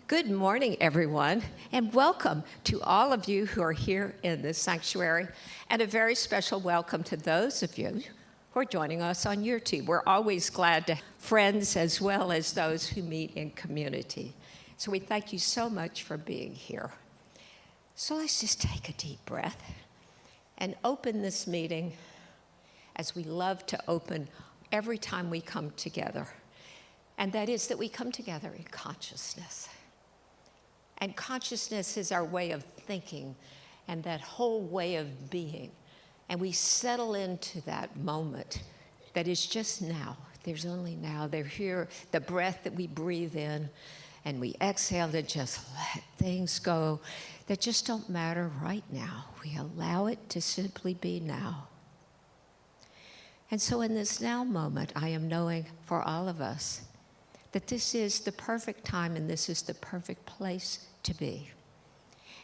Good morning, everyone, and welcome to all of you who are here in this sanctuary, and a very special welcome to those of you who are joining us on YouTube. We're always glad to have friends as well as those who meet in community. So we thank you so much for being here. So let's just take a deep breath and open this meeting as we love to open every time we come together, and that is that we come together in consciousness. And consciousness is our way of thinking and that whole way of being. And we settle into that moment that is just now. There's only now. They're here, the breath that we breathe in, and we exhale to just let things go that just don't matter right now. We allow it to simply be now. And so in this now moment, I am knowing for all of us that this is the perfect time and this is the perfect place to be.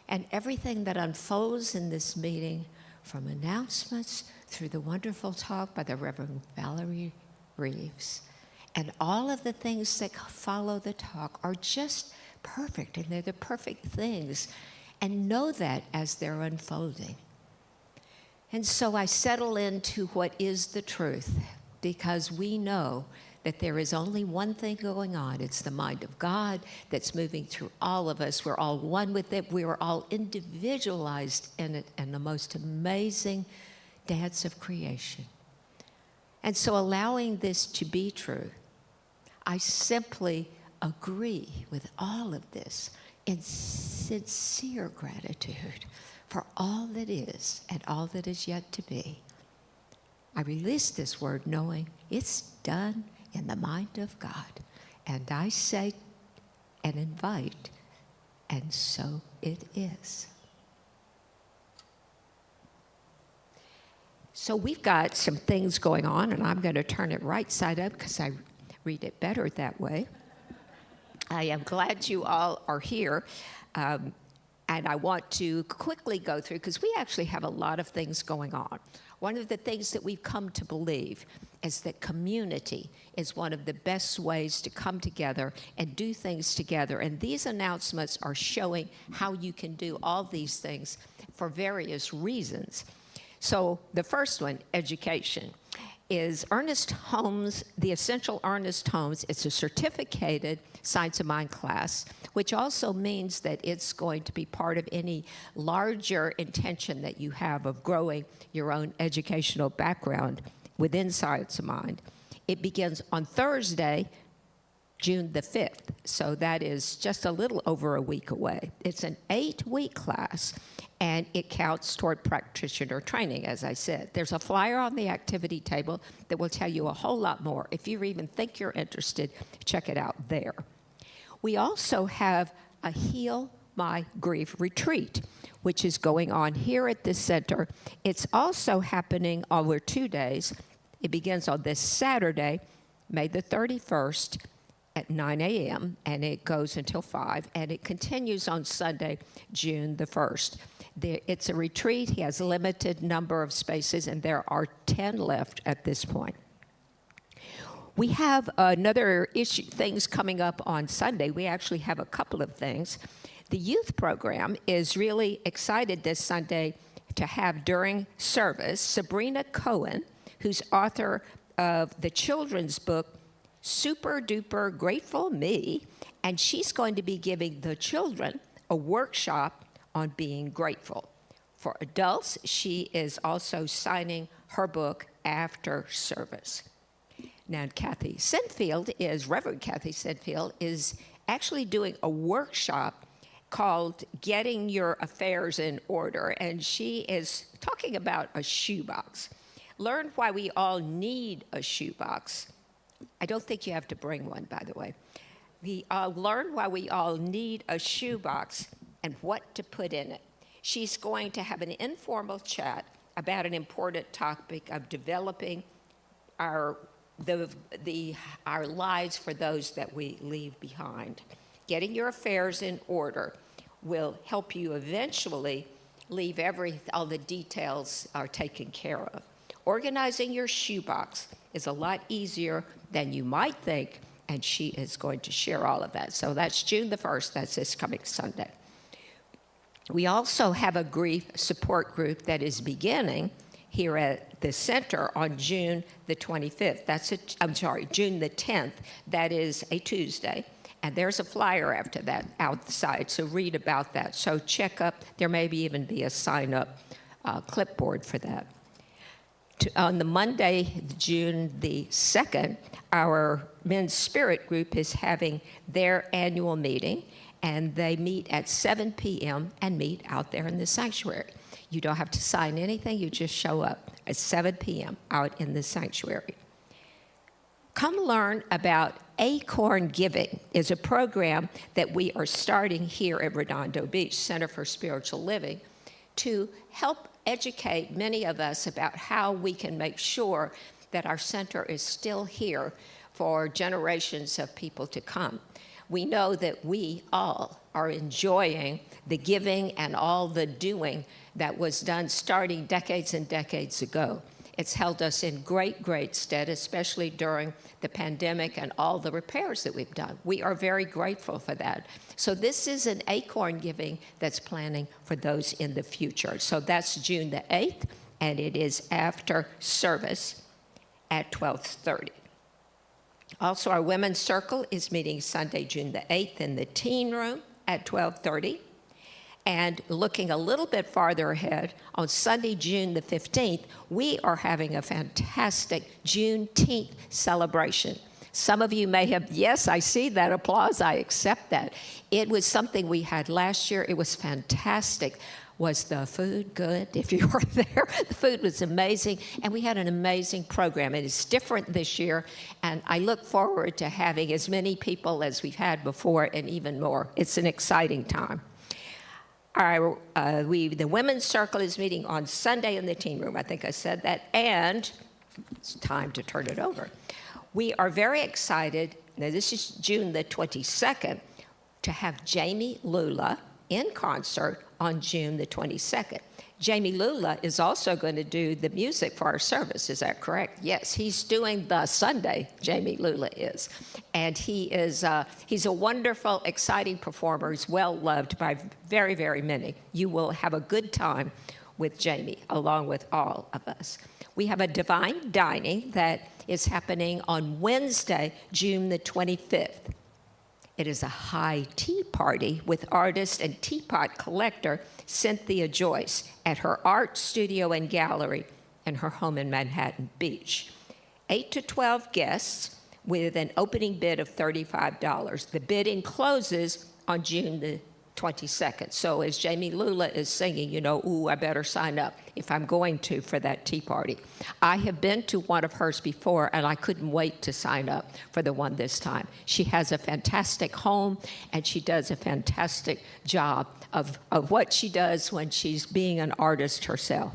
And everything that unfolds in this meeting, from announcements through the wonderful talk by the Reverend Valerie Reeves, and all of the things that follow the talk are just perfect, and they're the perfect things, and know that as they're unfolding. And so I settle into what is the truth, because we know that there is only one thing going on. It's the mind of God that's moving through all of us. We're all one with it. We are all individualized in it, and the most amazing dance of creation. And so allowing this to be true, I simply agree with all of this in sincere gratitude for all that is and all that is yet to be. I release this word knowing it's done in the mind of God. And I say and invite, and so it is. So we've got some things going on, and I'm going to turn it right side up because I read it better that way. I am glad you all are here. And I want to quickly go through, because we actually have a lot of things going on. One of the things that we've come to believe is that community is one of the best ways to come together and do things together. And these announcements are showing how you can do all these things for various reasons. So the first one, education, is Ernest Holmes, the Essential Ernest Holmes. It's a certificated Science of Mind class, which also means that it's going to be part of any larger intention that you have of growing your own educational background within Science of Mind. It begins on Thursday, June the 5th, so that is just a little over a week away. It's an 8-week class, and it counts toward practitioner training, as I said. There's a flyer on the activity table that will tell you a whole lot more. If you even think you're interested, check it out there. We also have a Heal My Grief retreat, which is going on here at this center. It's also happening over 2 days. It begins on this Saturday, May the 31st, at 9 a.m., and it goes until 5, and it continues on Sunday, June the 1st. It's a retreat. He has a limited number of spaces, and there are 10 left at this point. We have another things coming up on Sunday. We actually have a couple of things. The youth program is really excited this Sunday to have during service Sabrina Cohen, who's author of the children's book, Super Duper Grateful Me, and she's going to be giving the children a workshop on being grateful. For adults, she is also signing her book after service. Now, Reverend Kathy Sinfield is actually doing a workshop called Getting Your Affairs in Order, and she is talking about a shoebox. Learn why we all need a shoebox. I don't think you have to bring one, by the way. Learn why we all need a shoebox and what to put in it. She's going to have an informal chat about an important topic of developing our lives for those that we leave behind. Getting your affairs in order will help you eventually leave all the details are taken care of. Organizing your shoebox is a lot easier than you might think, and she is going to share all of that. So that's June the 1st. That's this coming Sunday. We also have a grief support group that is beginning here at the center on June the 25th. June the 10th. That is a Tuesday. And there's a flyer after that outside, so read about that. So check up. There may even be a sign-up clipboard for that. On the Monday, June the 2nd, our Men's Spirit group is having their annual meeting, and they meet at 7 p.m. and meet out there in the sanctuary. You don't have to sign anything. You just show up at 7 p.m. out in the sanctuary. Come learn about Acorn Giving. Is a program that we are starting here at Redondo Beach Center for Spiritual Living to help educate many of us about how we can make sure that our center is still here for generations of people to come. We know that we all are enjoying the giving and all the doing that was done starting decades and decades ago. It's held us in great, great stead, especially during the pandemic and all the repairs that we've done. We are very grateful for that. So this is an Acorn Giving that's planning for those in the future. So that's June the 8th, and it is after service at 12:30. Also, our Women's Circle is meeting Sunday, June the 8th in the teen room at 12:30. And looking a little bit farther ahead, on Sunday, June the 15th, we are having a fantastic Juneteenth celebration. Some of you may have, yes, I see that applause, I accept that. It was something we had last year. It was fantastic. Was the food good? If you were there, the food was amazing, and we had an amazing program. It is different this year, and I look forward to having as many people as we've had before and even more. It's an exciting time. The Women's Circle is meeting on Sunday in the teen room. I think I said that, and it's time to turn it over. We are very excited, now this is June the 22nd, to have Jamie Lula in concert on June the 22nd. Jamie Lula is also going to do the music for our service, is that correct? Yes, he's doing the Sunday, Jamie Lula is. And he's a wonderful, exciting performer. He's well loved by very, very many. You will have a good time with Jamie, along with all of us. We have a divine dining that is happening on Wednesday, June the 25th. It is a high tea party with artist and teapot collector Cynthia Joyce at her art studio and gallery in her home in Manhattan Beach. 8 to 12 guests with an opening bid of $35. The bidding closes on June the 22nd. So as Jamie Lula is singing, you know, ooh, I better sign up if I'm going to for that tea party. I have been to one of hers before, and I couldn't wait to sign up for the one this time. She has a fantastic home, and she does a fantastic job of what she does when she's being an artist herself.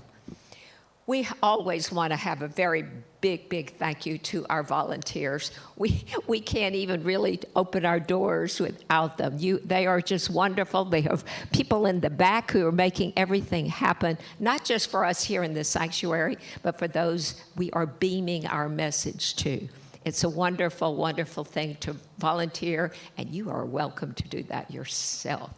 We always want to have a very big thank you to our volunteers. We can't even really open our doors without them. They are just wonderful. They have people in the back who are making everything happen, not just for us here in the sanctuary, but for those we are beaming our message to. It's a wonderful, wonderful thing to volunteer, and you are welcome to do that yourself.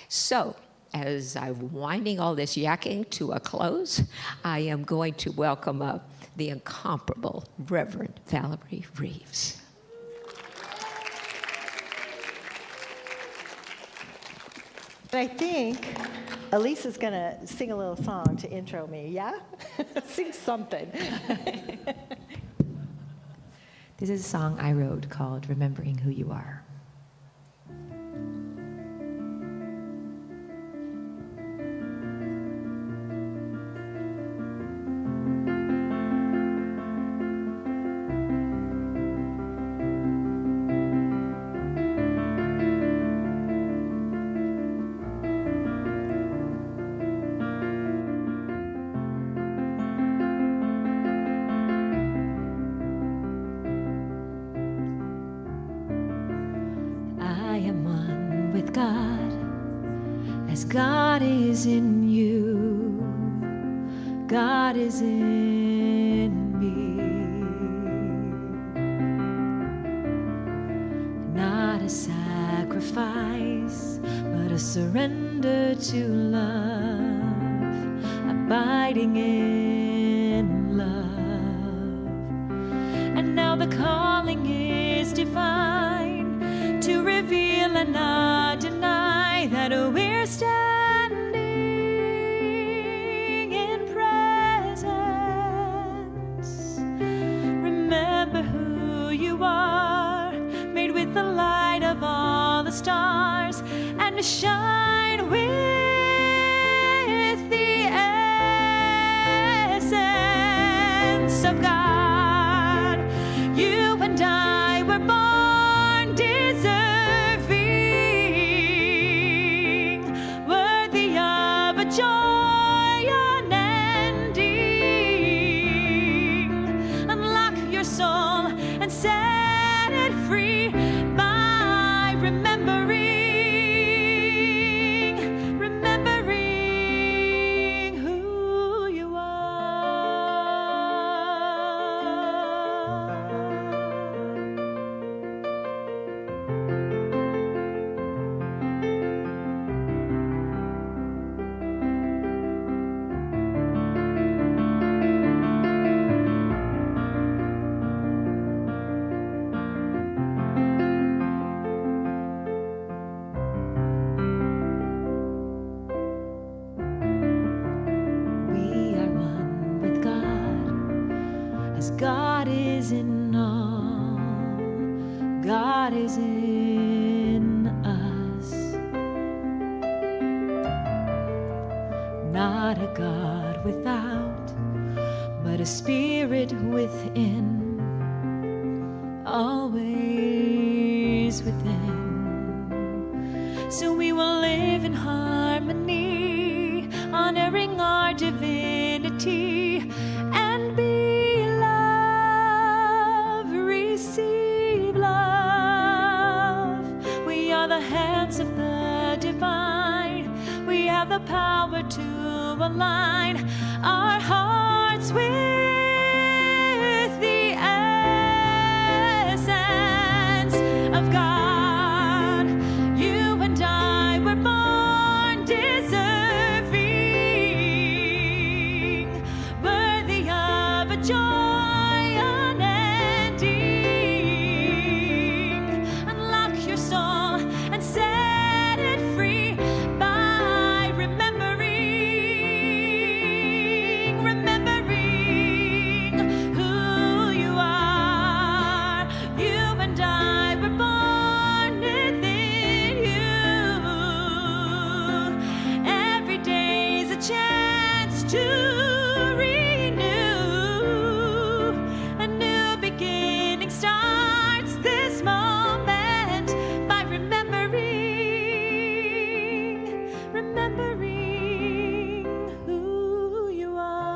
So, as I'm winding all this yakking to a close, I am going to welcome up the incomparable Reverend Valerie Reeves. I think Elise is going to sing a little song to intro me, yeah? Sing something. This is a song I wrote called Remembering Who You Are. God is in you, God is in me. sacrifice, but a surrender to love, abiding in love. And now the calling is divine, to reveal and not deny that we're standing in presence. Remember who you are, made with the light of all the stars, and to shine with the essence of God. You and I were born deserving, worthy of a joy unending. Unlock your soul and set it free by remembering who you We are one with God, as God is in all. God is in us. Not a God without, but a spirit within, always within. So we will live in harmony, honoring our divinity, and be love, receive love. We are the hands of the divine. We have the power to align our hearts with the essence of God. You and I were born deserving, worthy of a joy unending. Unlock your soul and set it free by remembering who you are. You and I were born within you. Every day's a chance to renew. A new beginning starts this moment by remembering who you are.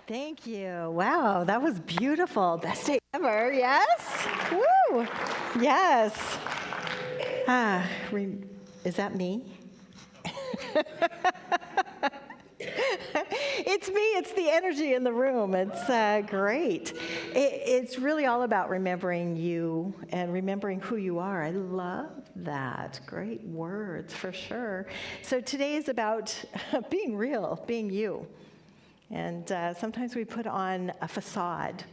Thank you. Wow, that was beautiful. Best day ever. Yes? Woo! Yes. Is that me? It's me. It's the energy in the room. It's great. It's really all about remembering you and remembering who you are. I love that. Great words, for sure. So today is about being real, being you. And sometimes we put on a facade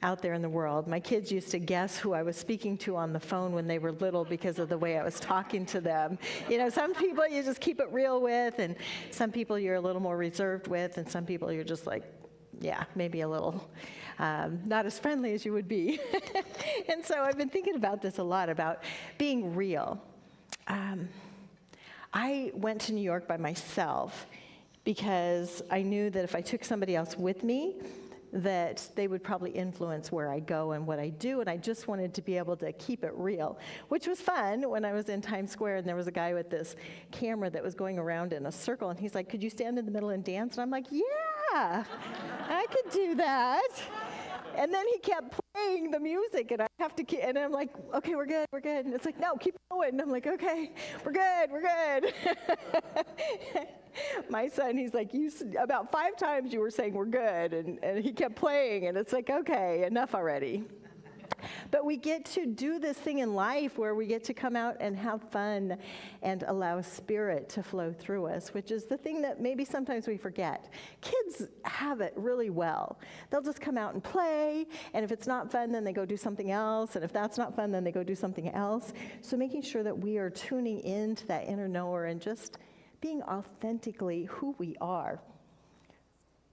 out there in the world. My kids used to guess who I was speaking to on the phone when they were little because of the way I was talking to them. You know, some people you just keep it real with, and some people you're a little more reserved with, and some people you're just like, yeah, maybe a little not as friendly as you would be. And so I've been thinking about this a lot, about being real. I went to New York by myself because I knew that if I took somebody else with me, that they would probably influence where I go and what I do, and I just wanted to be able to keep it real, which was fun when I was in Times Square and there was a guy with this camera that was going around in a circle, and he's like, could you stand in the middle and dance? And I'm like, yeah, I could do that. And then he kept playing the music, and I have to and I'm like, okay, we're good. And it's like, no, keep going. And I'm like, okay, we're good. My son, he's like, about 5 times you were saying we're good, and he kept playing, and it's like, okay, enough already. But we get to do this thing in life where we get to come out and have fun and allow spirit to flow through us, which is the thing that maybe sometimes we forget. Kids have it really well. They'll just come out and play, and if it's not fun, then they go do something else, and if that's not fun, then they go do something else. So making sure that we are tuning into that inner knower and just being authentically who we are.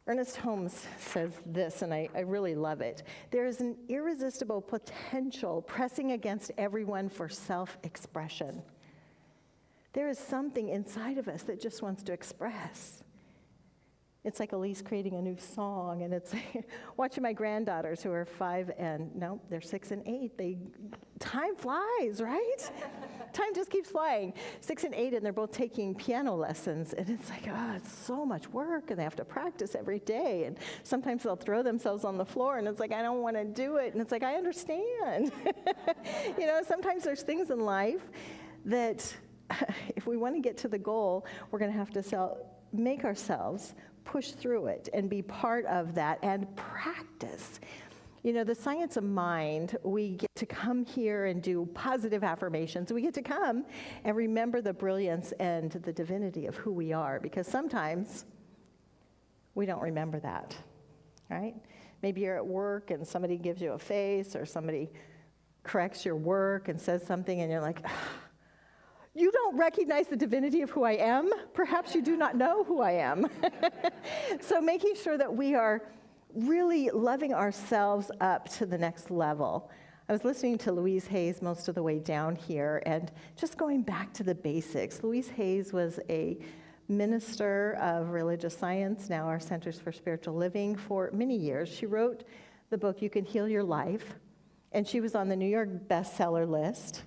Ernest Holmes says this, and I really love it. There is an irresistible potential pressing against everyone for self-expression. There is something inside of us that just wants to express. It's like Elise creating a new song, and it's watching my granddaughters who are 5 and, no, they're 6 and 8. Time flies, right? Time just keeps flying. 6 and 8, and they're both taking piano lessons, and it's like, oh, it's so much work, and they have to practice every day, and sometimes they'll throw themselves on the floor, and it's like, I don't want to do it, and it's like, I understand. Sometimes there's things in life that if we want to get to the goal, we're going to have to make ourselves push through it and be part of that and practice. The science of mind, we get to come here and do positive affirmations. We get to come and remember the brilliance and the divinity of who we are, because sometimes we don't remember that, right? Maybe you're at work and somebody gives you a face, or somebody corrects your work and says something, and you're like, you don't recognize the divinity of who I am? Perhaps you do not know who I am. So making sure that we are really loving ourselves up to the next level. I was listening to Louise Hayes most of the way down here, and just going back to the basics. Louise Hayes was a minister of religious science, now our Centers for Spiritual Living, for many years. She wrote the book, You Can Heal Your Life, and she was on the New York bestseller list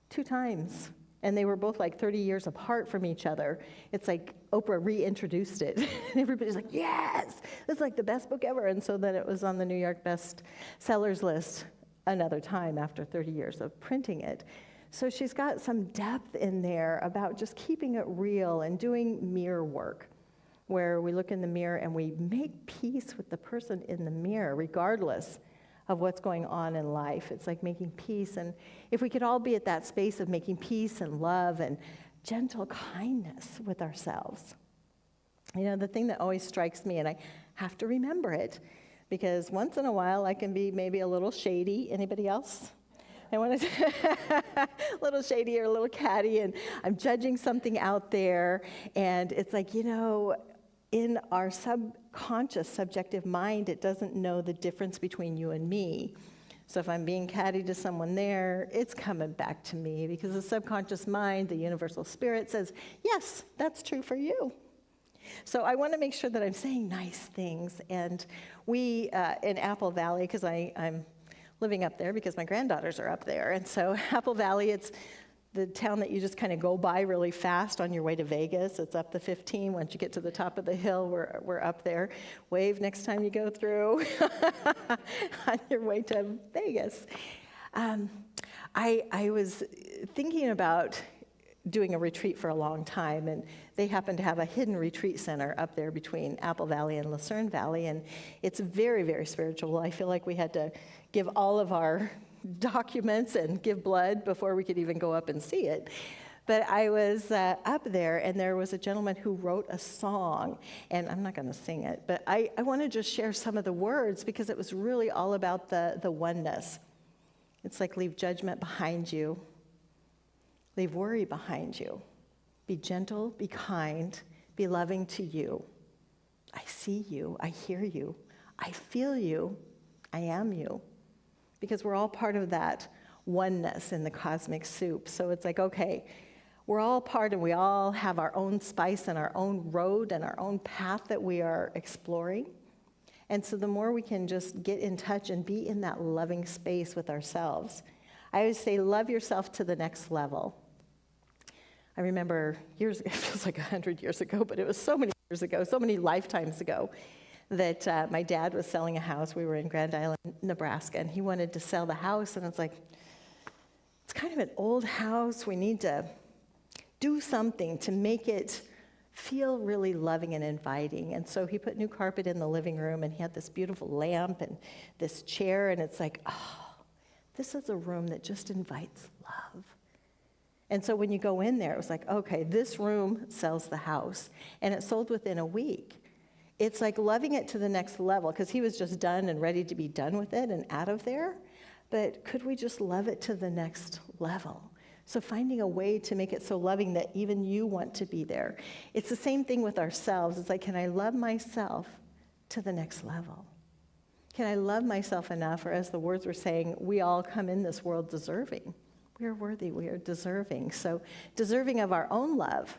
2 times. And they were both like 30 years apart from each other. It's like Oprah reintroduced it. And everybody's like, yes, this is like the best book ever. And so then it was on the New York bestsellers list another time after 30 years of printing it. So she's got some depth in there about just keeping it real and doing mirror work, where we look in the mirror and we make peace with the person in the mirror, regardless of what's going on in life. It's like making peace. And if we could all be at that space of making peace and love and gentle kindness with ourselves. The thing that always strikes me, and I have to remember it, because once in a while I can be maybe a little shady. Anybody else? I want to a little shady or a little catty, and I'm judging something out there, and it's like, in our subconscious, subjective mind, it doesn't know the difference between you and me. So if I'm being catty to someone there, it's coming back to me, because the subconscious mind, the universal spirit, says, yes, that's true for you. So I want to make sure that I'm saying nice things. And we, in Apple Valley, because I'm living up there because my granddaughters are up there, and so Apple Valley, it's the town that you just kind of go by really fast on your way to Vegas. It's up the 15. Once you get to the top of the hill, we're up there. Wave next time you go through on your way to Vegas. I was thinking about doing a retreat for a long time, and they happen to have a hidden retreat center up there between Apple Valley and Lucerne Valley, and it's very, very spiritual. I feel like we had to give all of our documents and give blood before we could even go up and see it. But I was up there, and there was a gentleman who wrote a song, and I'm not going to sing it, but I want to just share some of the words, because it was really all about the oneness. It's like, leave judgment behind you, leave worry behind you, be gentle, be kind, be loving to you. I see you, I hear you, I feel you, I am you. Because we're all part of that oneness in the cosmic soup. So it's like, okay, we're all part, and we all have our own spice and our own road and our own path that we are exploring. And so the more we can just get in touch and be in that loving space with ourselves. I always say, love yourself to the next level. I remember years, it feels like 100 years ago, but it was so many years ago, so many lifetimes ago, that my dad was selling a house. We were in Grand Island, Nebraska, and he wanted to sell the house, and I was like, it's kind of an old house. We need to do something to make it feel really loving and inviting. And so he put new carpet in the living room, and he had this beautiful lamp and this chair, and it's like, oh, this is a room that just invites love. And so when you go in there, it was like, okay, this room sells the house, and it sold within a week. It's like loving it to the next level, because he was just done and ready to be done with it and out of there. But could we just love it to the next level? So finding a way to make it so loving that even you want to be there. It's the same thing with ourselves. It's like, can I love myself to the next level? Can I love myself enough, or as the words were saying, we all come in this world deserving. We are worthy, we are deserving. So deserving of our own love,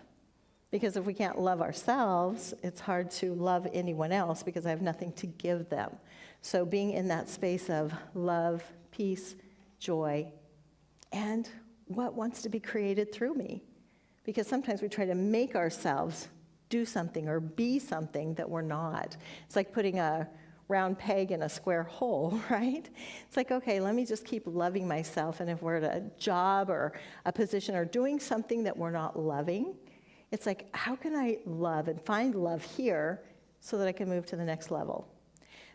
because if we can't love ourselves, it's hard to love anyone else because I have nothing to give them. So being in that space of love, peace, joy, and what wants to be created through me. Because sometimes we try to make ourselves do something or be something that we're not. It's like putting a round peg in a square hole, right? It's like, okay, let me just keep loving myself, and if we're at a job or a position or doing something that we're not loving, it's like, how can I love and find love here so that I can move to the next level?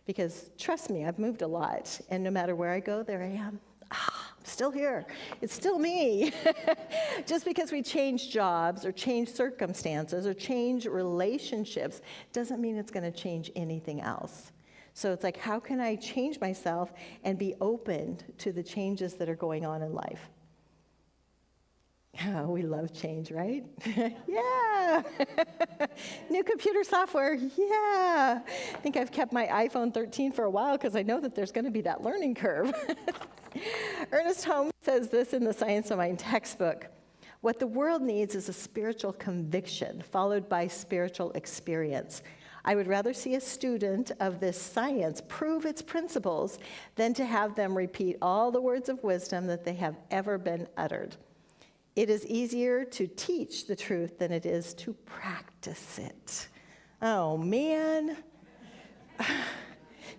Because trust me, I've moved a lot, and no matter where I go, there I am. I'm still here. It's still me. Just because we change jobs or change circumstances or change relationships doesn't mean it's going to change anything else. So it's like, how can I change myself and be open to the changes that are going on in life? Oh, we love change, right? Yeah. New computer software, yeah. I think I've kept my iPhone 13 for a while because I know that there's going to be that learning curve. Ernest Holmes says this in the Science of Mind textbook. What the world needs is a spiritual conviction followed by spiritual experience. I would rather see a student of this science prove its principles than to have them repeat all the words of wisdom that they have ever been uttered. It is easier to teach the truth than it is to practice it. Oh, man.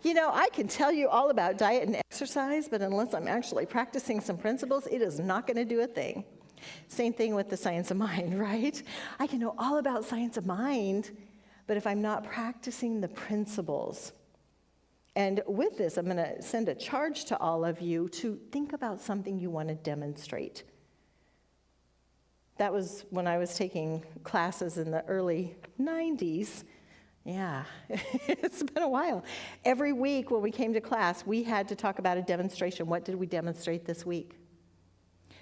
You know, I can tell you all about diet and exercise, but unless I'm actually practicing some principles, it is not going to do a thing. Same thing with the science of mind, right? I can know all about science of mind, but if I'm not practicing the principles. And with this, I'm going to send a charge to all of you to think about something you want to demonstrate. That was when I was taking classes in the early 90s. Yeah, it's been a while. Every week when we came to class, we had to talk about a demonstration. What did we demonstrate this week?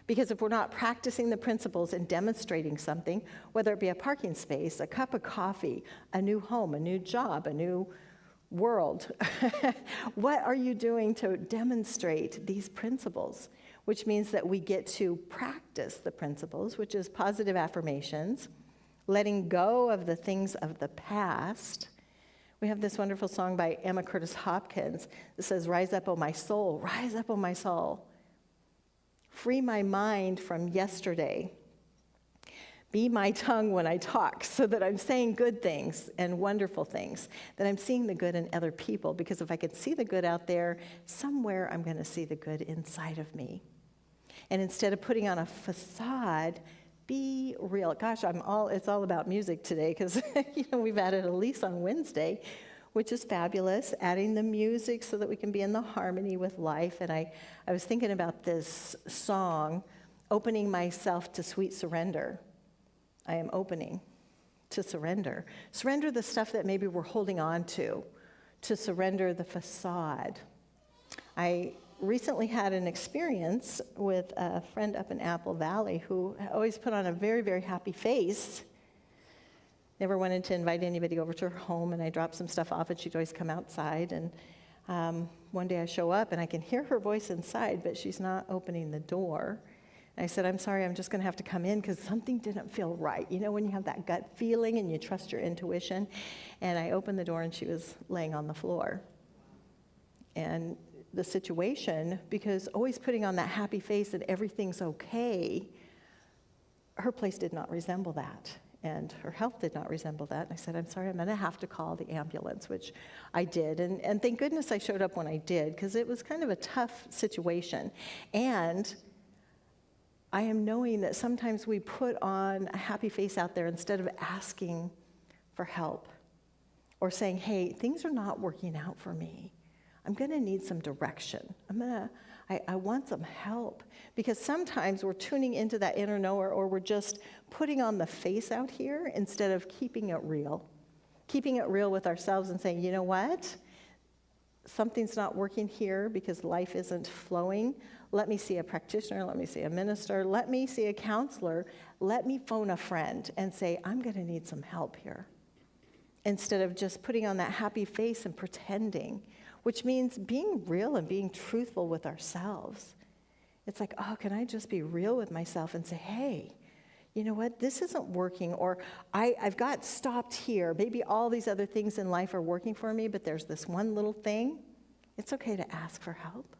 Because if we're not practicing the principles and demonstrating something, whether it be a parking space, a cup of coffee, a new home, a new job, a new world, what are you doing to demonstrate these principles? Which means that we get to practice the principles, which is positive affirmations, letting go of the things of the past. We have this wonderful song by Emma Curtis Hopkins that says, "Rise up, O my soul, rise up, O my soul. Free my mind from yesterday. Be my tongue when I talk, so that I'm saying good things and wonderful things, that I'm seeing the good in other people, because if I can see the good out there, somewhere I'm going to see the good inside of me. And instead of putting on a facade, be real." Gosh, it's all about music today, because we've added Elise on Wednesday, which is fabulous, adding the music so that we can be in the harmony with life. And I was thinking about this song, opening myself to sweet surrender. I am opening to surrender. Surrender the stuff that maybe we're holding on to surrender the facade. I recently had an experience with a friend up in Apple Valley who always put on a very, very happy face. Never wanted to invite anybody over to her home, and I dropped some stuff off, and she'd always come outside. And one day I show up, and I can hear her voice inside, but she's not opening the door. And I said, I'm sorry, I'm just going to have to come in because something didn't feel right. You know, when you have that gut feeling and you trust your intuition. And I opened the door and she was laying on the floor. And the situation, because always putting on that happy face that everything's okay, her place did not resemble that. And her health did not resemble that. And I said, I'm sorry, I'm going to have to call the ambulance, which I did. And thank goodness I showed up when I did, because it was kind of a tough situation. And I am knowing that sometimes we put on a happy face out there instead of asking for help or saying, hey, things are not working out for me. I'm going to need some direction. I want some help. Because sometimes we're tuning into that inner knower, or we're just putting on the face out here instead of keeping it real. Keeping it real with ourselves and saying, you know what? Something's not working here because life isn't flowing. Let me see a practitioner. Let me see a minister. Let me see a counselor. Let me phone a friend and say, I'm going to need some help here. Instead of just putting on that happy face and pretending, which means being real and being truthful with ourselves. It's like, oh, can I just be real with myself and say, hey, you know what, this isn't working, or I've got stopped here. Maybe all these other things in life are working for me, but there's this one little thing. It's okay to ask for help.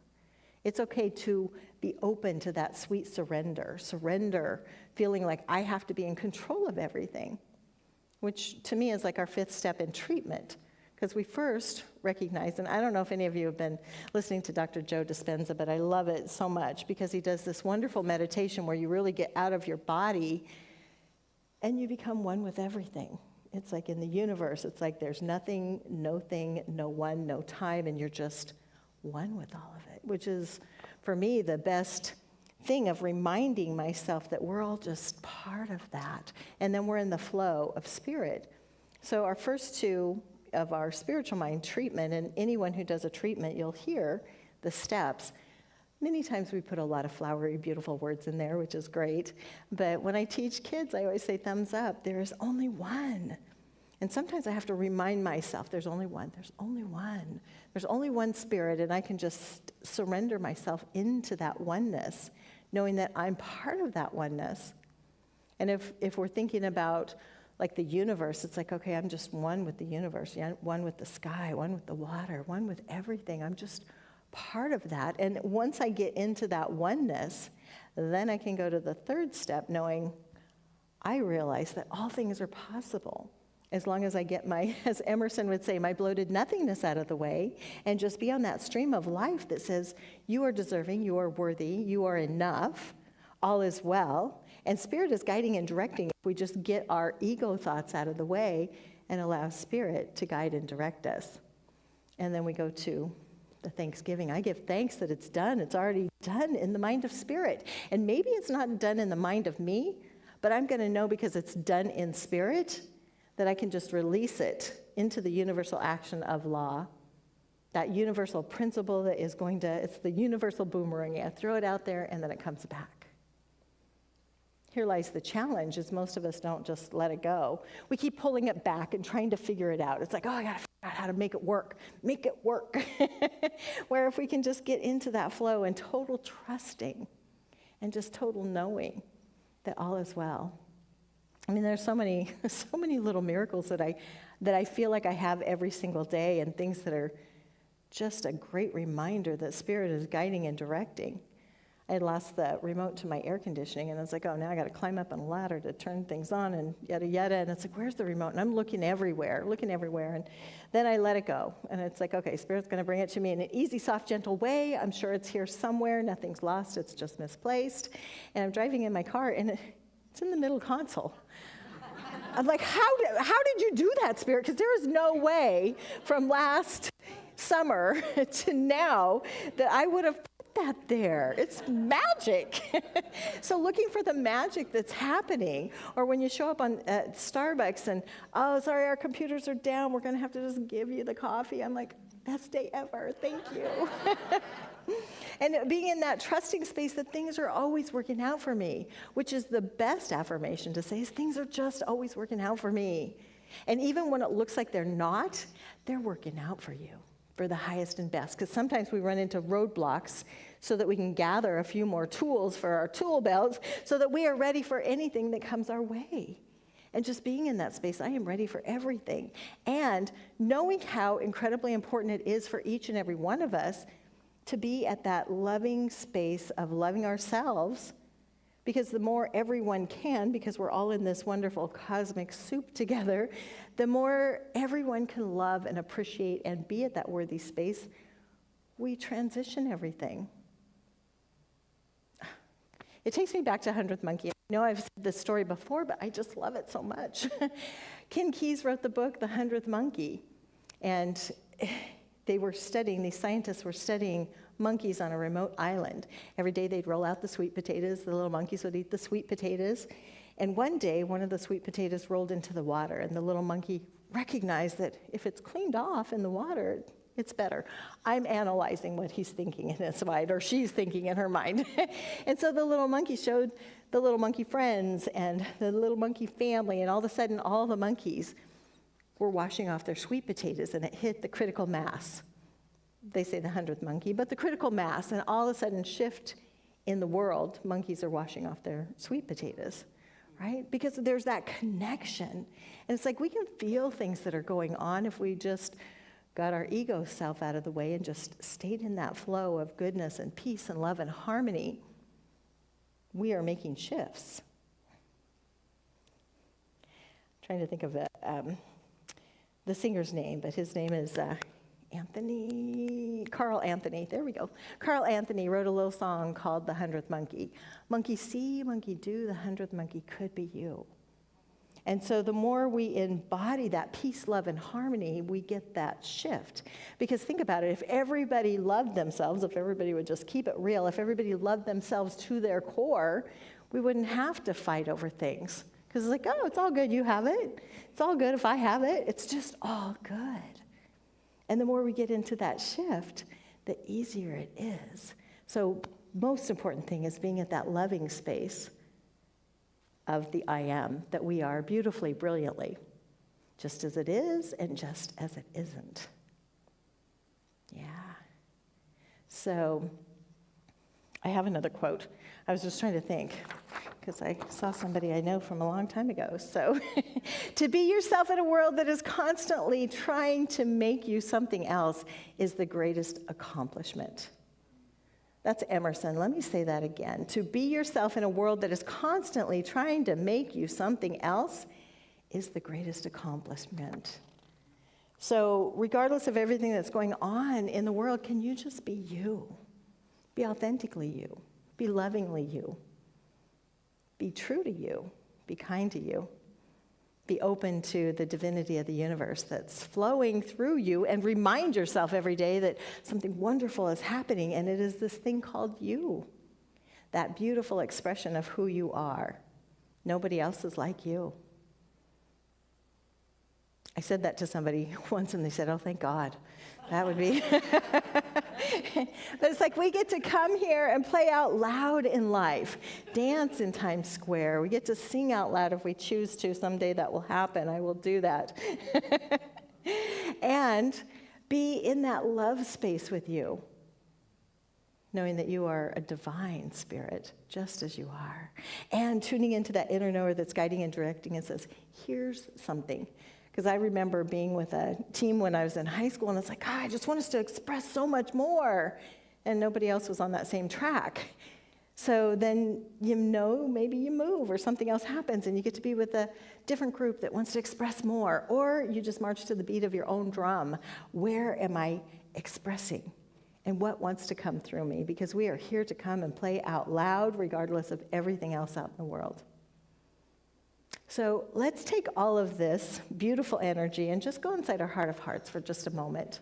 It's okay to be open to that sweet surrender, feeling like I have to be in control of everything, which to me is like our fifth step in treatment. Because we first recognize, and I don't know if any of you have been listening to Dr. Joe Dispenza, but I love it so much because he does this wonderful meditation where you really get out of your body and you become one with everything. It's like in the universe, it's like there's nothing, no thing, no one, no time, and you're just one with all of it, which is, for me, the best thing of reminding myself that we're all just part of that. And then we're in the flow of spirit. So our first two of our spiritual mind treatment, and anyone who does a treatment, you'll hear the steps. Many times we put a lot of flowery, beautiful words in there, which is great. But when I teach kids, I always say thumbs up. There is only one. And sometimes I have to remind myself, there's only one. There's only one. There's only one spirit, and I can just surrender myself into that oneness, knowing that I'm part of that oneness. And if we're thinking about like the universe, it's like, okay, I'm just one with the universe, one with the sky, one with the water, one with everything. I'm just part of that. And once I get into that oneness, then I can go to the third step, knowing I realize that all things are possible as long as I get my, as Emerson would say, my bloated nothingness out of the way and just be on that stream of life that says, you are deserving, you are worthy, you are enough, all is well. And Spirit is guiding and directing if we just get our ego thoughts out of the way and allow Spirit to guide and direct us. And then we go to the Thanksgiving. I give thanks that it's done. It's already done in the mind of Spirit. And maybe it's not done in the mind of me, but I'm going to know because it's done in Spirit that I can just release it into the universal action of law. That universal principle that is going to, it's the universal boomerang. I throw it out there and then it comes back. Here lies the challenge, is most of us don't just let it go. We keep pulling it back and trying to figure it out. It's like, oh, I got to figure out how to make it work. Where if we can just get into that flow and total trusting and just total knowing that all is well. I mean, there's so many little miracles that I feel like I have every single day, and things that are just a great reminder that Spirit is guiding and directing. I had lost the remote to my air conditioning, and I was like, oh, now I got to climb up on a ladder to turn things on, and yada, yada. And it's like, where's the remote? And I'm looking everywhere. And then I let it go. And it's like, okay, Spirit's going to bring it to me in an easy, soft, gentle way. I'm sure it's here somewhere. Nothing's lost. It's just misplaced. And I'm driving in my car, and it's in the middle console. I'm like, how did you do that, Spirit? Because there is no way from last summer to now that I would have that there. It's magic. So looking for the magic that's happening, or when you show up at Starbucks and, oh, sorry, our computers are down, we're going to have to just give you the coffee. I'm like, best day ever, thank you. And being in that trusting space that things are always working out for me, which is the best affirmation to say, is things are just always working out for me. And even when it looks like they're not, they're working out for you. for the highest and best. Because sometimes we run into roadblocks so that we can gather a few more tools for our tool belt so that we are ready for anything that comes our way. And just being in that space, I am ready for everything. And knowing how incredibly important it is for each and every one of us to be at that loving space of loving ourselves, because the more everyone can, because we're all in this wonderful cosmic soup together, the more everyone can love and appreciate and be at that worthy space, we transition everything. It takes me back to 100th Monkey. I know I've said this story before, but I just love it so much. Ken Keyes wrote the book, The 100th Monkey, and these scientists were studying monkeys on a remote island. Every day they'd roll out the sweet potatoes, the little monkeys would eat the sweet potatoes, and one day one of the sweet potatoes rolled into the water, and the little monkey recognized that if it's cleaned off in the water, it's better. I'm analyzing what he's thinking in his mind, or she's thinking in her mind. And so the little monkey showed the little monkey friends and the little monkey family, and all of a sudden all the monkeys were washing off their sweet potatoes, and it hit the critical mass. They say the 100th monkey, but the critical mass, and all of a sudden shift in the world, monkeys are washing off their sweet potatoes, right? Because there's that connection. And it's like we can feel things that are going on if we just got our ego self out of the way and just stayed in that flow of goodness and peace and love and harmony. We are making shifts. I'm trying to think of the singer's name, but his name is Carl Anthony. There we go. Carl Anthony wrote a little song called The 100th Monkey. Monkey see, monkey do, the 100th monkey could be you. And so the more we embody that peace, love, and harmony, we get that shift. Because think about it, if everybody loved themselves, if everybody would just keep it real, if everybody loved themselves to their core, we wouldn't have to fight over things. Because it's like, oh, it's all good, you have it. It's all good if I have it. It's just all good. And the more we get into that shift, the easier it is. So most important thing is being at that loving space of the I am, that we are beautifully, brilliantly, just as it is and just as it isn't. Yeah. So I have another quote. I was just trying to think, because I saw somebody I know from a long time ago. So, to be yourself in a world that is constantly trying to make you something else is the greatest accomplishment. That's Emerson. Let me say that again. To be yourself in a world that is constantly trying to make you something else is the greatest accomplishment. So regardless of everything that's going on in the world, can you just be you? Be authentically you. Be lovingly you. Be true to you. Be kind to you. Be open to the divinity of the universe that's flowing through you, and remind yourself every day that something wonderful is happening, and it is this thing called you, that beautiful expression of who you are. Nobody else is like you. I said that to somebody once, and they said, oh, thank God. That would be... But it's like we get to come here and play out loud in life, dance in Times Square. We get to sing out loud if we choose to. Someday that will happen. I will do that. And be in that love space with you, knowing that you are a divine spirit, just as you are. And tuning into that inner knower that's guiding and directing and says, here's something. Because I remember being with a team when I was in high school, and it's like, I just want us to express so much more. And nobody else was on that same track. So then, maybe you move or something else happens, and you get to be with a different group that wants to express more. Or you just march to the beat of your own drum. Where am I expressing? And what wants to come through me? Because we are here to come and play out loud, regardless of everything else out in the world. So let's take all of this beautiful energy and just go inside our heart of hearts for just a moment.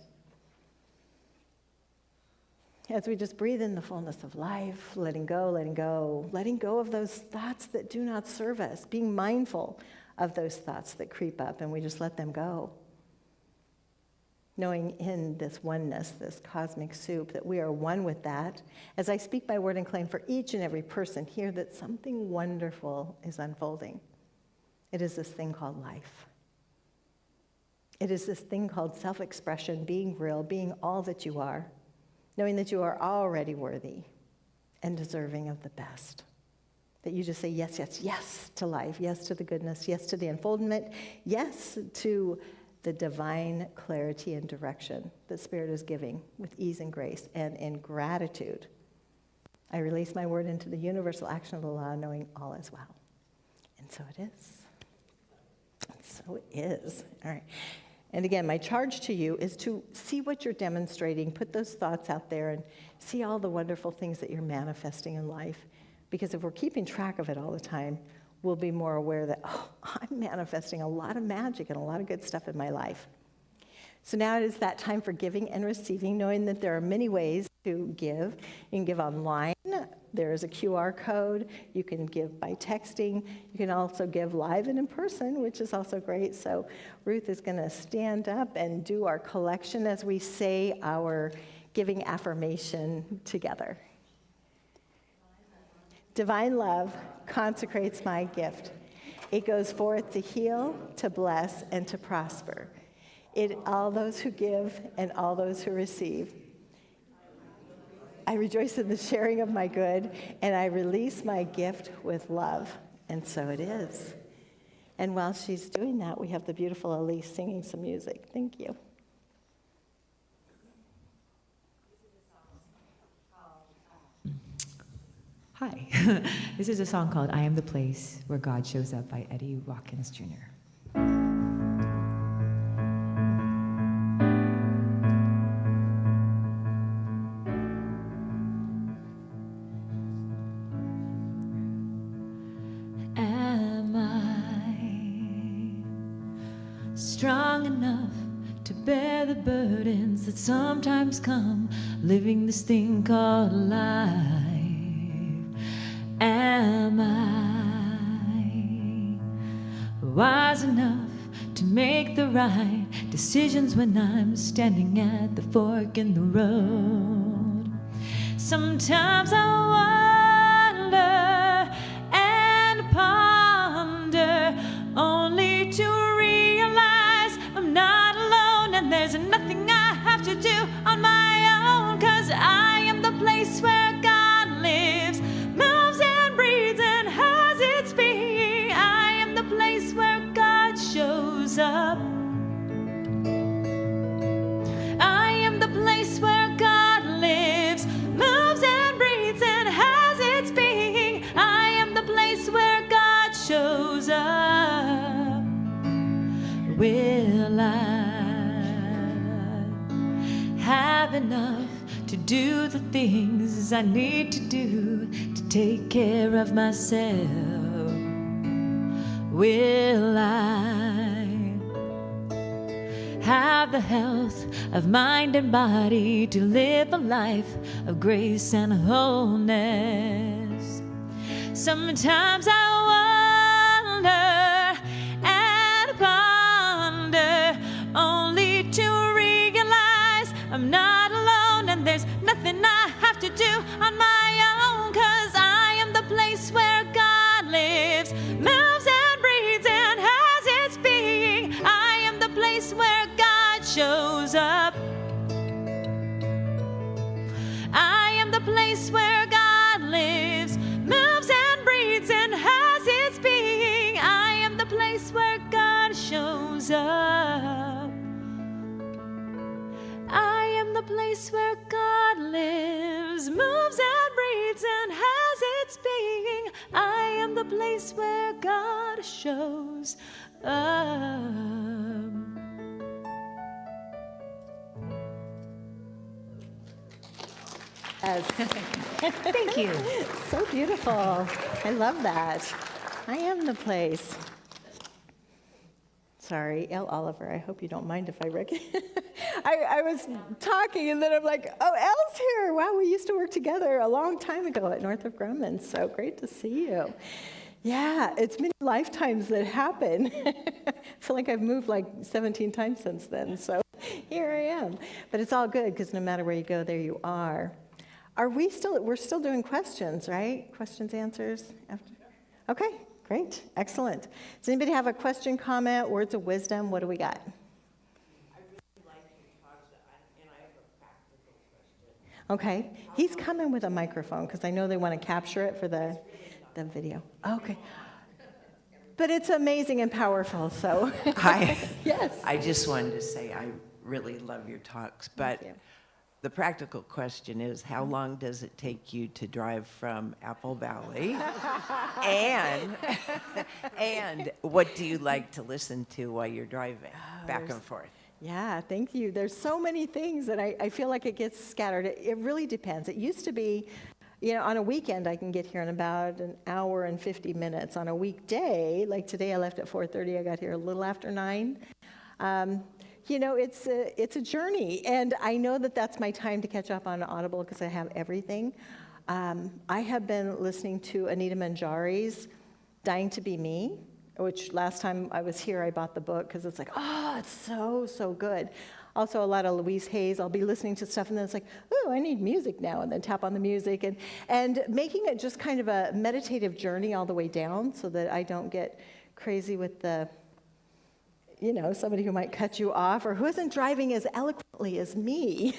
As we just breathe in the fullness of life, letting go of those thoughts that do not serve us, being mindful of those thoughts that creep up, and we just let them go. Knowing in this oneness, this cosmic soup, that we are one with that. As I speak my word and claim for each and every person here that something wonderful is unfolding. It is this thing called life. It is this thing called self-expression, being real, being all that you are, knowing that you are already worthy and deserving of the best. That you just say yes, yes, yes to life, yes to the goodness, yes to the unfoldment, yes to the divine clarity and direction that Spirit is giving with ease and grace. And in gratitude, I release my word into the universal action of the law, knowing all is well. And so it is. And so it is. All right. And again, my charge to you is to see what you're demonstrating, put those thoughts out there, and see all the wonderful things that you're manifesting in life. Because if we're keeping track of it all the time, we'll be more aware that, oh, I'm manifesting a lot of magic and a lot of good stuff in my life. So now it is that time for giving and receiving, knowing that there are many ways to give. You can give online. There is a QR code. You can give by texting. You can also give live and in person, which is also great. So Ruth is going to stand up and do our collection as we say our giving affirmation together. Divine love consecrates my gift. It goes forth to heal, to bless, and to prosper. All those who give and all those who receive. I rejoice in the sharing of my good, and I release my gift with love. And so it is. And while she's doing that, we have the beautiful Elise singing some music. Thank you. Hi. This is a song called I Am the Place Where God Shows Up by Eddie Watkins Jr. Am I strong enough to bear the burdens that sometimes come living this thing called life? Am I wise enough to make the right decisions when I'm standing at the fork in the road? Sometimes I wonder and ponder, only to realize I'm not alone and there's nothing I have to do on my own, 'cause I am the place where God lives, moves and breathes and has its being. I am the place where God shows up. I am the place where God lives, moves and breathes and has its being. I am the place where God shows up. Will I have enough to do the things I need to do to take care of myself? Will I have the health of mind and body to live a life of grace and wholeness? Sometimes I wonder and ponder, only to realize I'm not alone and there's nothing I have to do on my own, 'cause I am the place where God lives, moves and breathes and has its being. I am the place where God shows up. I am the place where God lives, moves and breathes and has its being. I am the place where God shows up. I am the place where God lives, moves and breathes and has its being. I am the place where God shows up. Yes. Thank you. So beautiful. I love that. I am the place. Sorry, L. Oliver, I hope you don't mind if I recognize. I was talking and then I'm like, oh, L's here. Wow, we used to work together a long time ago at Northrop Grumman. So great to see you. Yeah, it's many lifetimes that happen. I feel like I've moved like 17 times since then. So here I am. But it's all good because no matter where you go, there you are. We're still doing questions, right? Questions, answers? After? Okay, great, excellent. Does anybody have a question, comment, words of wisdom? What do we got? Okay, he's coming with a microphone because I know they want to capture it for the video. Okay. But it's amazing and powerful, so. Hi. Yes. I just wanted to say I really love your talks, but you. the practical question is, how long does it take you to drive from Apple Valley? and what do you like to listen to while you're driving back and forth? Yeah, thank you. There's so many things that I feel like it gets scattered. It really depends. It used to be, on a weekend I can get here in about an hour and 50 minutes. On a weekday, like today I left at 4:30, I got here a little after 9. It's a journey, and I know that that's my time to catch up on Audible because I have everything. I have been listening to Anita Manjari's Dying to Be Me, which last time I was here I bought the book because it's like, oh, it's so good. Also a lot of Louise Hay's. I'll be listening to stuff and then it's like, oh, I need music now, and then tap on the music, and making it just kind of a meditative journey all the way down so that I don't get crazy with the somebody who might cut you off or who isn't driving as eloquently as me.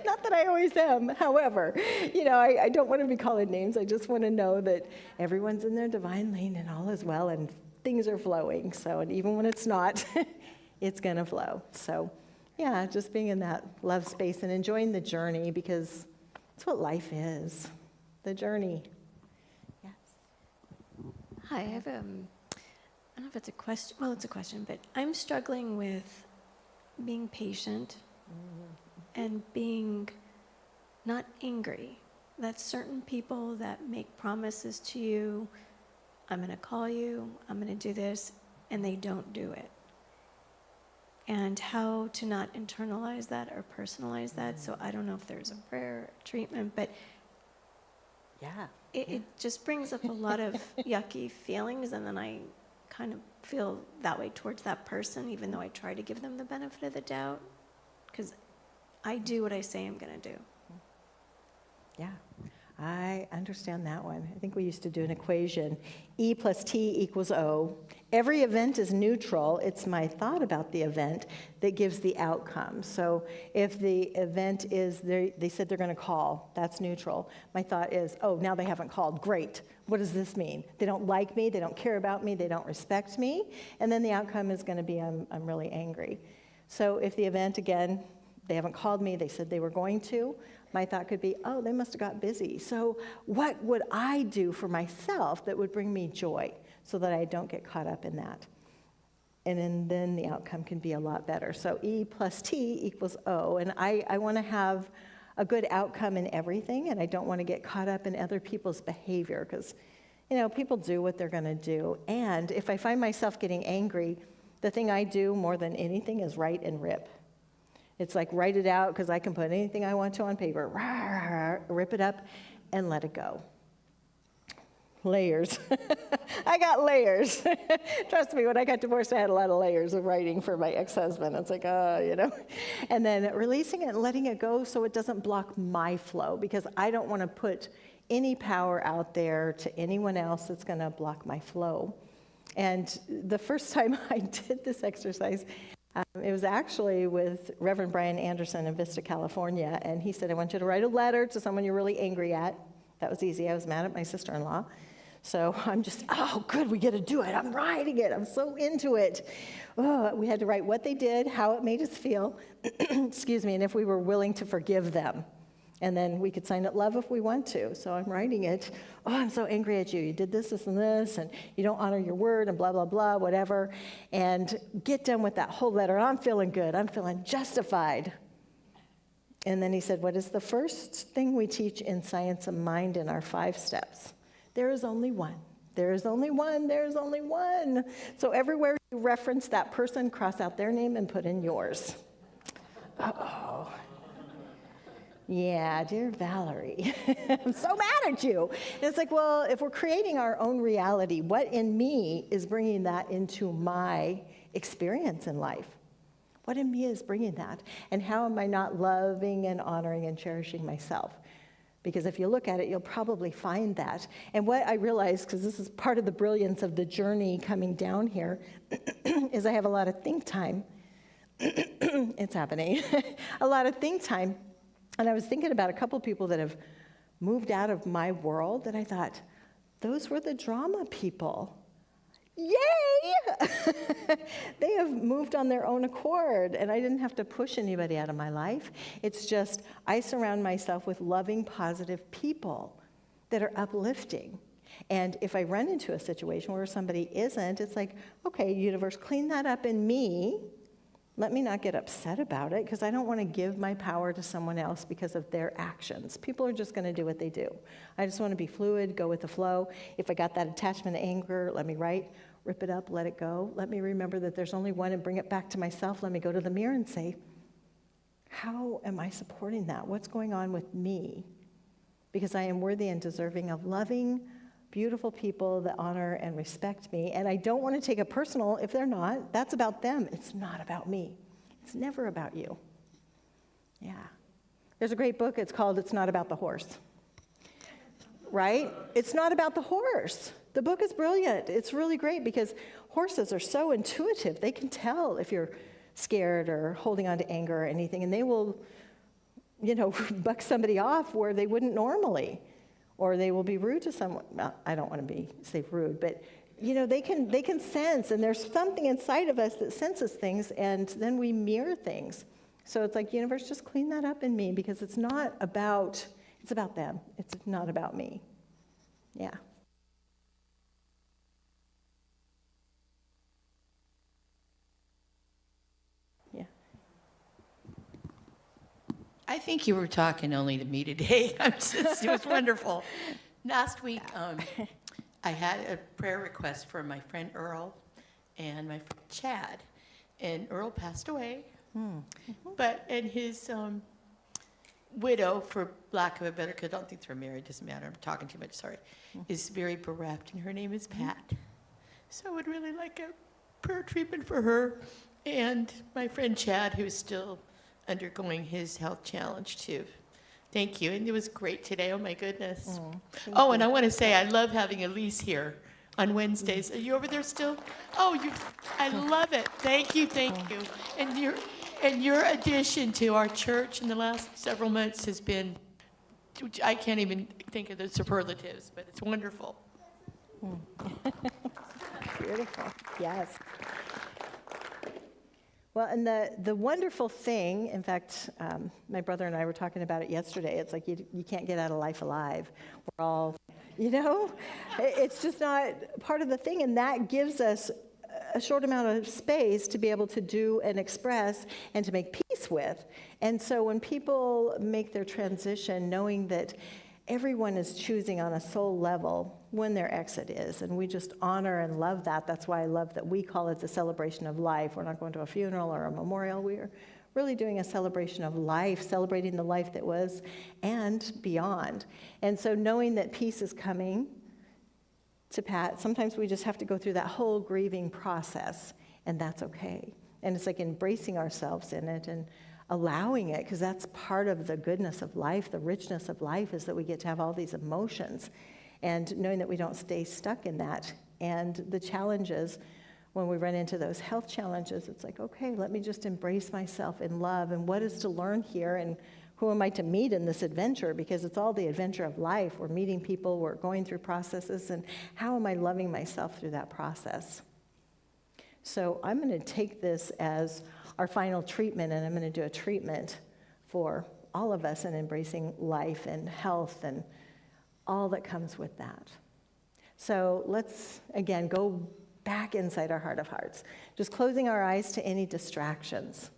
Not that I always am, however, I don't want to be calling names. I just want to know that everyone's in their divine lane and all is well and things are flowing. So, and even when it's not, it's going to flow. So, yeah, just being in that love space and enjoying the journey because it's what life is, the journey. Yes. Hi, I have I don't know if it's a question. Well, it's a question, but I'm struggling with being patient and being not angry. That certain people that make promises to you, I'm going to call you, I'm going to do this, and they don't do it. And how to not internalize that or personalize that. So I don't know if there's a prayer treatment, but Yeah. it just brings up a lot of yucky feelings, and then I kind of feel that way towards that person, even though I try to give them the benefit of the doubt, because I do what I say I'm going to do. Yeah, I understand that one. I think we used to do an equation, E plus T equals O. Every event is neutral. It's my thought about the event that gives the outcome. So if the event is, they said they're going to call, that's neutral. My thought is, oh, now they haven't called. Great. What does this mean? They don't like me. They don't care about me. They don't respect me. And then the outcome is going to be, I'm really angry. So if the event, again, they haven't called me, they said they were going to, my thought could be, oh, they must have got busy. So what would I do for myself that would bring me joy so that I don't get caught up in that? And then the outcome can be a lot better. So E plus T equals O. And I want to have a good outcome in everything, and I don't want to get caught up in other people's behavior because, people do what they're going to do. And if I find myself getting angry, the thing I do more than anything is write and rip. It's like write it out because I can put anything I want to on paper, rip it up, and let it go. Layers. I got layers. Trust me, when I got divorced, I had a lot of layers of writing for my ex-husband. It's like, And then releasing it and letting it go so it doesn't block my flow because I don't want to put any power out there to anyone else that's going to block my flow. And the first time I did this exercise, it was actually with Reverend Brian Anderson in Vista, California, and he said, I want you to write a letter to someone you're really angry at. That was easy. I was mad at my sister-in-law. So I'm just, oh, good, we get to do it. I'm writing it. I'm so into it. Oh, we had to write what they did, how it made us feel, excuse me, and if we were willing to forgive them. And then we could sign it love if we want to. So I'm writing it. Oh, I'm so angry at you. You did this, this, and this, and you don't honor your word, and blah, blah, blah, whatever. And get done with that whole letter. I'm feeling good. I'm feeling justified. And then he said, what is the first thing we teach in Science of Mind in our 5 steps? There is only one. There is only one. There is only one. So everywhere you reference that person, cross out their name and put in yours. Uh-oh. Yeah, dear Valerie, I'm so mad at you. And it's like, well, if we're creating our own reality, what in me is bringing that into my experience in life? What in me is bringing that? And how am I not loving and honoring and cherishing myself? Because if you look at it, you'll probably find that. And what I realized, because this is part of the brilliance of the journey coming down here, is I have a lot of think time. It's happening. A lot of think time. And I was thinking about a couple people that have moved out of my world, and I thought, those were the drama people. Yay! They have moved on their own accord, and I didn't have to push anybody out of my life. It's just I surround myself with loving, positive people that are uplifting. And if I run into a situation where somebody isn't, it's like, okay, universe, clean that up in me. Let me not get upset about it, because I don't want to give my power to someone else because of their actions. People are just going to do what they do. I just want to be fluid, go with the flow. If I got that attachment, anger, let me rip it up, let it go. Let me remember that there's only one and bring it back to myself. Let me go to the mirror and say, how am I supporting that? What's going on with me? Because I am worthy and deserving of loving, beautiful people that honor and respect me. And I don't want to take it personal if they're not. That's about them. It's not about me. It's never about you. Yeah. There's a great book. It's called It's Not About the Horse. Right? It's not about the horse. The book is brilliant. It's really great because horses are so intuitive. They can tell if you're scared or holding on to anger or anything, and they will, buck somebody off where they wouldn't normally. Or they will be rude to someone. Well, I don't want to say rude, but they can sense, and there's something inside of us that senses things, and then we mirror things. So it's like, universe, just clean that up in me, because it's about them. It's not about me. Yeah. Yeah. I think you were talking only to me today. It was wonderful. Last week, I had a prayer request for my friend Earl and my friend Chad. And Earl passed away, and his widow, for lack of a better, because I don't think they're married, doesn't matter, I'm talking too much, sorry, is very bereft, and her name is Pat. So I would really like a prayer treatment for her and my friend Chad, who's still undergoing his health challenge too. Thank you, and it was great today. Oh my goodness. And I want to say I love having Elise here on Wednesdays. Are you over there still? I love it. Thank you. And your addition to our church in the last several months has been, I can't even think of the superlatives, but it's wonderful. Beautiful. Yes. Well, and the wonderful thing, in fact, my brother and I were talking about it yesterday. It's like you can't get out of life alive. We're all, it's just not part of the thing. And that gives us a short amount of space to be able to do and express and to make peace with. And so when people make their transition, knowing that everyone is choosing on a soul level when their exit is, and we just honor and love that. That's why I love that we call it the celebration of life. We're not going to a funeral or a memorial. We're really doing a celebration of life, celebrating the life that was and beyond. And so knowing that peace is coming to Pat, sometimes we just have to go through that whole grieving process, and that's okay. And it's like embracing ourselves in it and allowing it, because that's part of the goodness of life, the richness of life, is that we get to have all these emotions, and knowing that we don't stay stuck in that. And the challenges, when we run into those health challenges, it's like, okay, let me just embrace myself in love, and what is to learn here, and who am I to meet in this adventure, because it's all the adventure of life. We're meeting people, we're going through processes, and how am I loving myself through that process? So I'm going to take this as our final treatment, and I'm going to do a treatment for all of us in embracing life and health and all that comes with that. So let's, again, go back inside our heart of hearts, just closing our eyes to any distractions,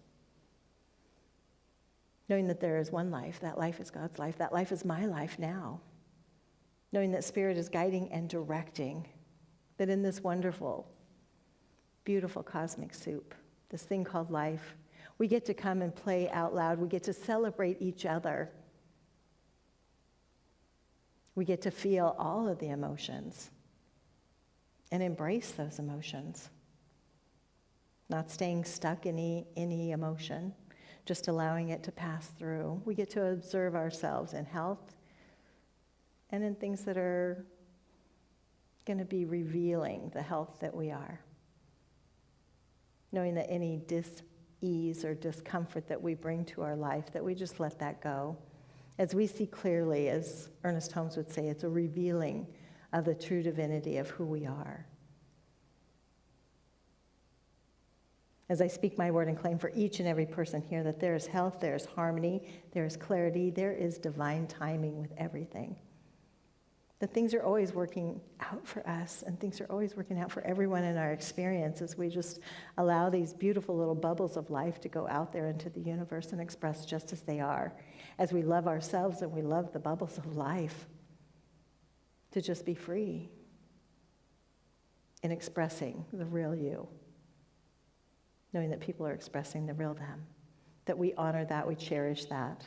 knowing that there is one life. That life is God's life. That life is my life now. Knowing that Spirit is guiding and directing, that in this wonderful, beautiful cosmic soup, this thing called life, we get to come and play out loud. We get to celebrate each other. We get to feel all of the emotions and embrace those emotions. Not staying stuck in any emotion, just allowing it to pass through. We get to observe ourselves in health and in things that are going to be revealing the health that we are. Knowing that any dis-ease or discomfort that we bring to our life, that we just let that go As we see clearly, as Ernest Holmes would say, it's a revealing of the true divinity of who we are. As I speak my word and claim for each and every person here that there is health, there is harmony, there is clarity, there is divine timing with everything. That things are always working out for us, and things are always working out for everyone in our experience as we just allow these beautiful little bubbles of life to go out there into the universe and express just as they are. As we love ourselves and we love the bubbles of life, to just be free in expressing the real you. Knowing that people are expressing the real them. That we honor that, we cherish that.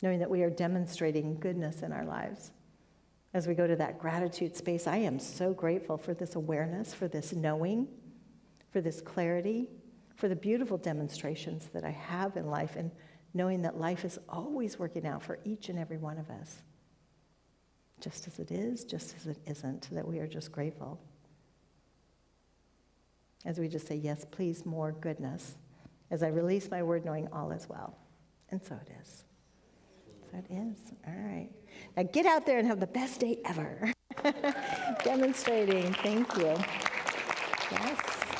Knowing that we are demonstrating goodness in our lives. As we go to that gratitude space, I am so grateful for this awareness, for this knowing, for this clarity, for the beautiful demonstrations that I have in life, and knowing that life is always working out for each and every one of us. Just as it is, just as it isn't, that we are just grateful. As we just say, yes, please, more goodness. As I release my word, knowing all is well. And so it is. So it is. All right. Now get out there and have the best day ever. Demonstrating. Thank you. Yes.